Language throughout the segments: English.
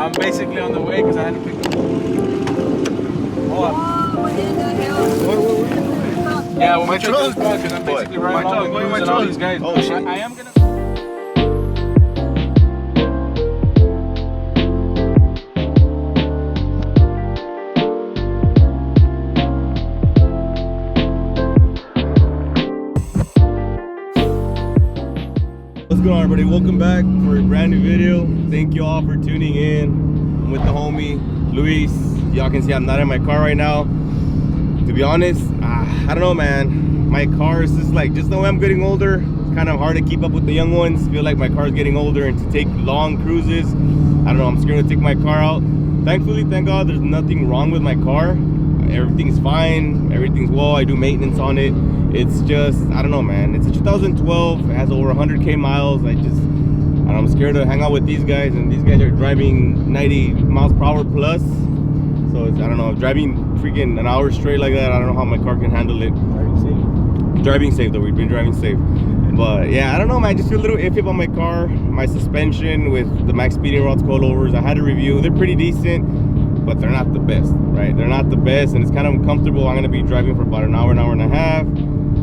I'm basically on the way because I had to pick up. Yeah, well, my truck because I'm basically riding all the crews and all these guys. Oh shit! I am gonna. What's going on, everybody? Welcome back for a brand new video. Thank you all for tuning in. I'm with the homie Luis. Y'all can see I'm not in my car right now. To be honest, I don't know, man. My car is just like, just the way I'm getting older, it's kind of hard to keep up with the young ones. Feel like my car's getting older, and to take long cruises, I don't know, I'm scared to take my car out. Thankfully, thank God, there's nothing wrong with my car. Everything's fine, everything's well. I do maintenance on it. It's just, I don't know, man. It's a 2012, it has over 100K miles. I'm scared to hang out with these guys, and these guys are driving 90 miles per hour plus. So it's, I don't know, driving freaking an hour straight like that, I don't know how my car can handle it. Driving safe though, we've been driving safe. But yeah, I don't know, man, I just feel a little iffy about my car. My suspension with the max speeding rods, coilovers, I had a review. They're pretty decent, but they're not the best, right? They're not the best, and it's kind of uncomfortable. I'm gonna be driving for about an hour and a half.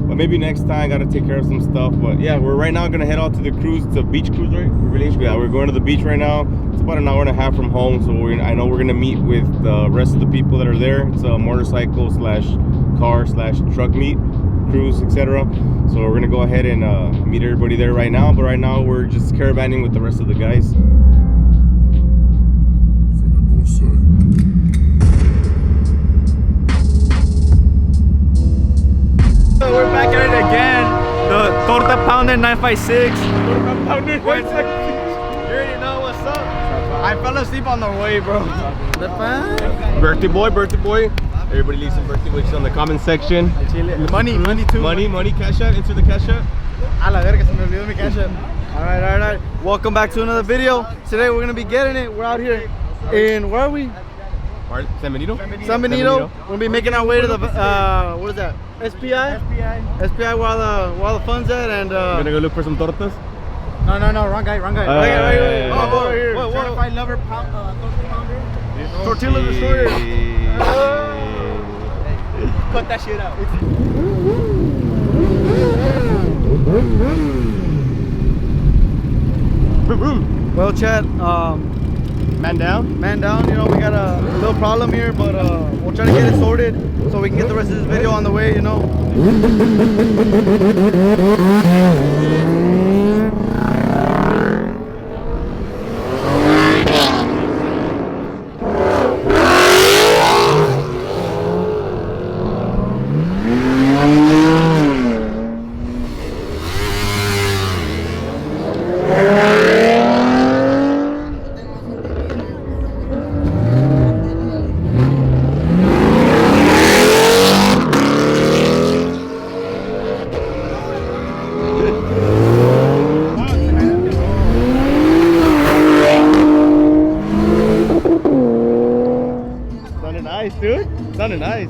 But maybe next time, I gotta take care of some stuff. But yeah, we're right now gonna head out to the cruise, to beach cruise, right? Yeah, we're going to the beach right now. It's about an hour and a half from home, so I know we're gonna meet with the rest of the people that are there. It's a motorcycle slash car slash truck meet, cruise, etc. So we're gonna go ahead and meet everybody there right now. But right now we're just caravanning with the rest of the guys. From the north side. We're back at it again. The Torta Pounder 956. Torta Pounder 956. You already know what's up. I fell asleep on the way, bro. The fan? Birthday boy. Everybody leave some birthday wishes on the comment section. Money too. Money, cash out, enter the cash out. A la verga, se me olvidó mi cash out. Alright. Welcome back to another video. Today we're gonna be getting it. We're out here in, where are we? San Benito. We're gonna be making our way to the what is that? SPI while the fun's at, and we're gonna go look for some tortas. No, wrong guy. Right. Oh, over here. Certified lover torta pounder. Tortilla destroyer. Cut that shit out. Well, Chad, man down. You know, we got a little problem here, but we'll try to get it sorted so we can get the rest of this video on the way, you know. Sounded nice.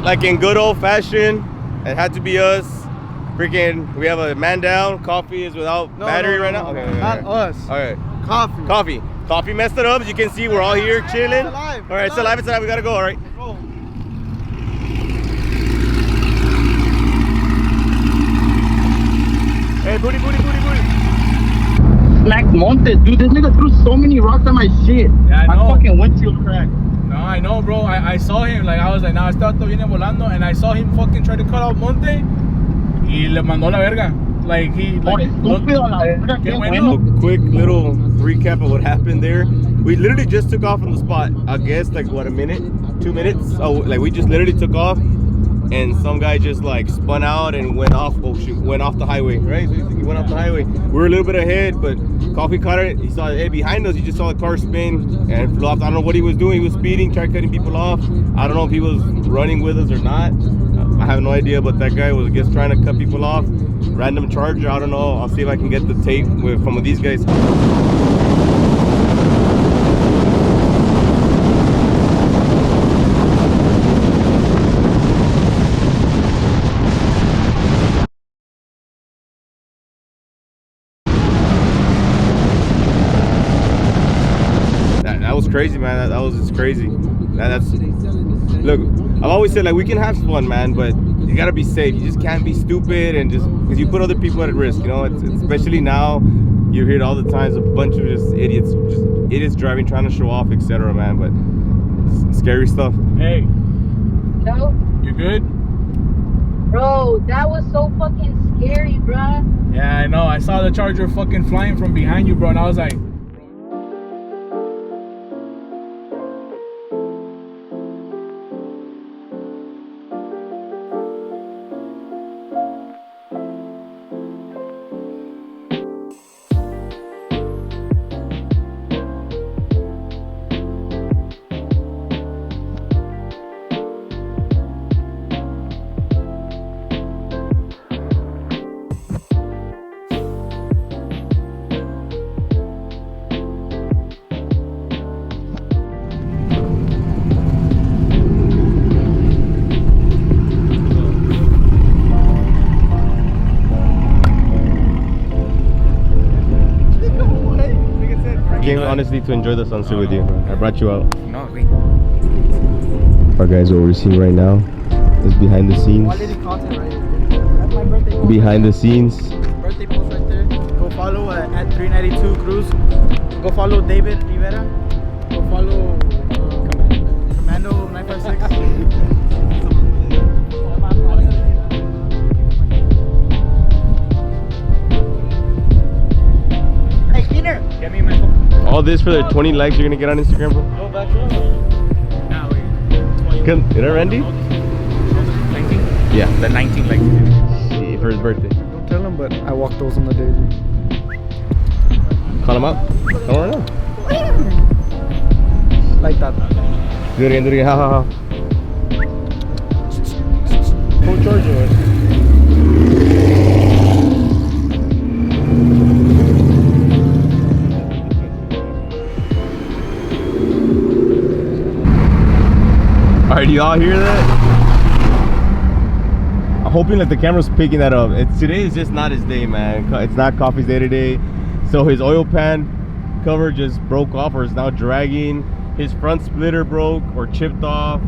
like in good old fashion, it had to be us. Freaking, we have a man down. Coffee is without battery right now. Okay, not us. All right. Coffee. Coffee messed it up. As you can see, we're all here chilling. It's alive. All right, it's alive. It's alive. We gotta go. All right. Roll. Hey, booty. Black Monte, dude. This nigga threw so many rocks at my shit. Yeah, I my know. fucking windshield cracked. No, I know, bro. I saw him. Like, I was like, nah, esta auto viene volando. And I saw him fucking try to cut out Monte. Y le mandó la verga. Like, he... Por Like, estúpido, la verga. Qué Qué bueno. bueno. A quick little recap of what happened there. We literally just took off on the spot. I guess like what, a minute, 2 minutes. Oh, like we just literally took off, and some guy just like spun out and went off. Oh shoot, went off the highway. Right, so he went off the highway. We were a little bit ahead, but Coffee caught it. He saw it behind us. He just saw the car spin and flew off. I don't know what he was doing. He was speeding, tried cutting people off. I don't know if he was running with us or not. I have no idea, but that guy was just trying to cut people off. Random charger. I don't know. I'll see if I can get the tape from these guys. That was crazy, man. That was just crazy. That's look. I've always said, like, we can have fun, man, but you gotta be safe. You just can't be stupid and just because you put other people at risk. You know, it's especially now. You hear it all the times. A bunch of just idiots driving, trying to show off, etc. Man, but it's scary stuff. hey, No, you good? bro, that was so fucking scary, bruh. Yeah, I know. I saw the charger fucking flying from behind you, bro. And I was like... Came honestly to enjoy the sunset with you. I brought you out. No, wait. Alright guys, what we're seeing right now is behind the scenes. Quality content right here. That's my birthday post. Behind the scenes. Birthday post right there. Go follow at 392 Cruz. Go follow David Rivera. Go follow Commando 956. Hey, Peter. Get me my phone. All this for the 20 likes you're gonna get on Instagram, bro? Go back up. Nah, wait. Good. You know Randy? 19? Yeah. The 19 like... See, for his birthday. Don't tell him, but I walked those on the day. Call him up. Don't worry now. Like that. Do it again. Ha ha ha. Full charger. Alright, do y'all hear that? I'm hoping that the camera's picking that up. Today is just not his day, man. It's not Coffee's day today. So his oil pan cover just broke off or is now dragging. His front splitter broke or chipped off.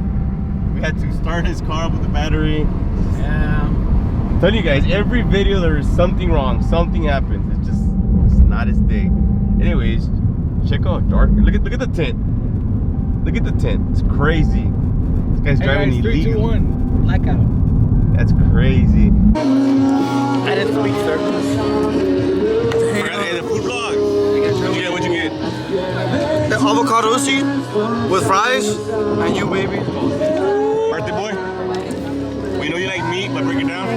We had to start his car up with the battery. Yeah. I'm telling you guys, every video there is something wrong. Something happens. It's not his day. Anyways, check out dark. Look at the tint. Look at the tint. It's crazy. This guy's driving guys, 3, 2, illegal. 1. Blackout. That's crazy. I didn't speak, sir. Hey, the food vlog. What'd you get? The avocado uzi with fries and you, baby. Birthday boy? We know you like meat, but break it down.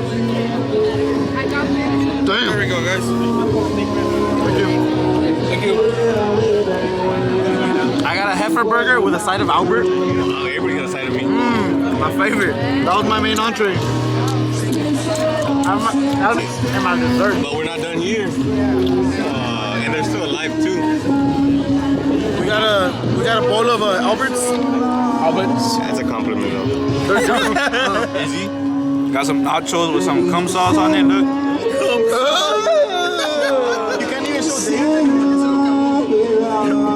Damn. There we go, guys. Thank you. I got a heifer burger with a side of Albert. Oh, everybody got a side of meat. My favorite. That was my main entree. That was my dessert. But we're not done here. And they're still alive too. We We got a bowl of Alberts. Alberts. That's a compliment though. Easy. Got some nachos with some cum sauce on it, look. You can't even show David.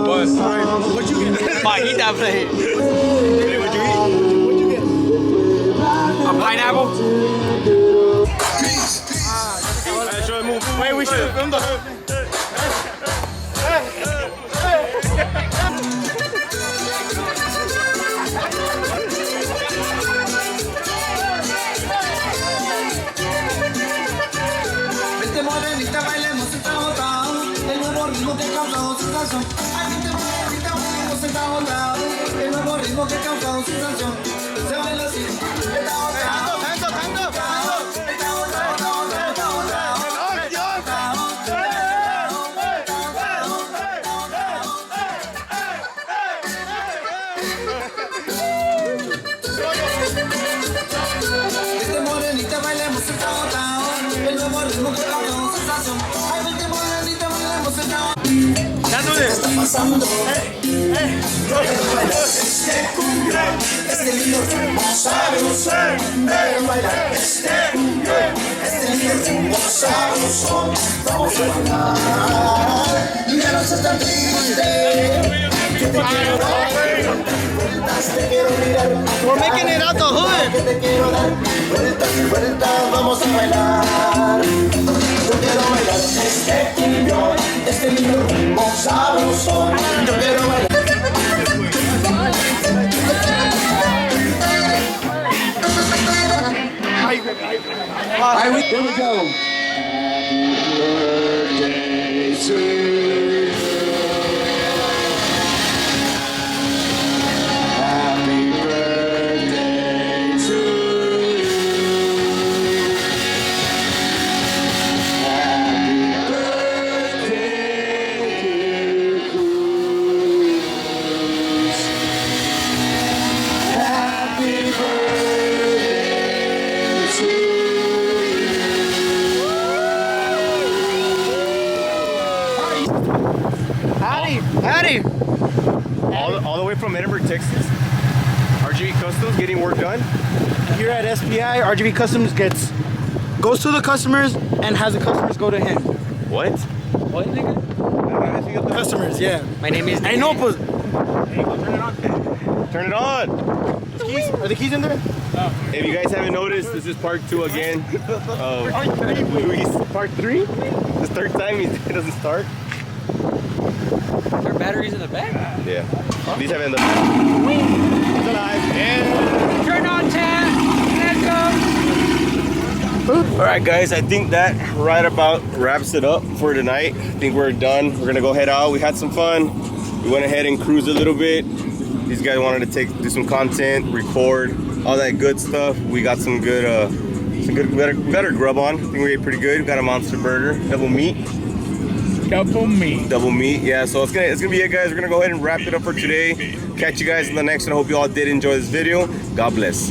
What? What'd you get? Ma, eat that plate. What'd you get? A pineapple? Wait, we should have filmed the whole. Vente morenita, bailemos agotado. El nuevo ritmo que causa sensación. Ay, vente morenita, bailemos agotado. El nuevo ritmo que causa sensación. Se baila así. Está agotado. Vente morenita, bailemos agotado. El nuevo ritmo que causa sensación. Ay, vente morenita, bailemos agotado. ¿Qué está pasando? Este cumbia, este lindo ritmo sabroso. Ven bailar este cumbia, este lindo ritmo sabroso. Vamos a bailar. Ya no seas tan triste. Que te quiero dar vueltas, te quiero mirar. We're making it out the hood. Que te quiero dar vueltas y vueltas. Vamos a bailar. Yo quiero bailar este cumbión, este lindo ritmo sabroso. Yo quiero bailar. Here we go. Happy birthday to you. Happy birthday to you. Happy birthday, dear Cruz. Happy birthday to you. Howdy. All the way from Edinburgh, Texas. RGB Customs getting work done. Here at SPI, RGB Customs goes to the customers and has the customers go to him. What? What, nigga? Customers, yeah. My name is... I know, but Turn it on. keys, are the keys in there? If you guys haven't noticed, this is part 2 again of Luis. Part 3? This third time he doesn't start. There are batteries in the back? Yeah. These have in the back. It's alive. And Turn on tap. Let's go. alright guys, I think that right about wraps it up for tonight. I think we're done. We're gonna go head out. We had some fun. We went ahead and cruised a little bit. These guys wanted to do some content, record, all that good stuff. We got we got our grub on. I think we ate pretty good. We got a monster burger, double meat. Double meat. Yeah, so it's gonna be it, guys. We're gonna go ahead and wrap it up for today. Catch you guys in the next one. I hope you all did enjoy this video. God bless.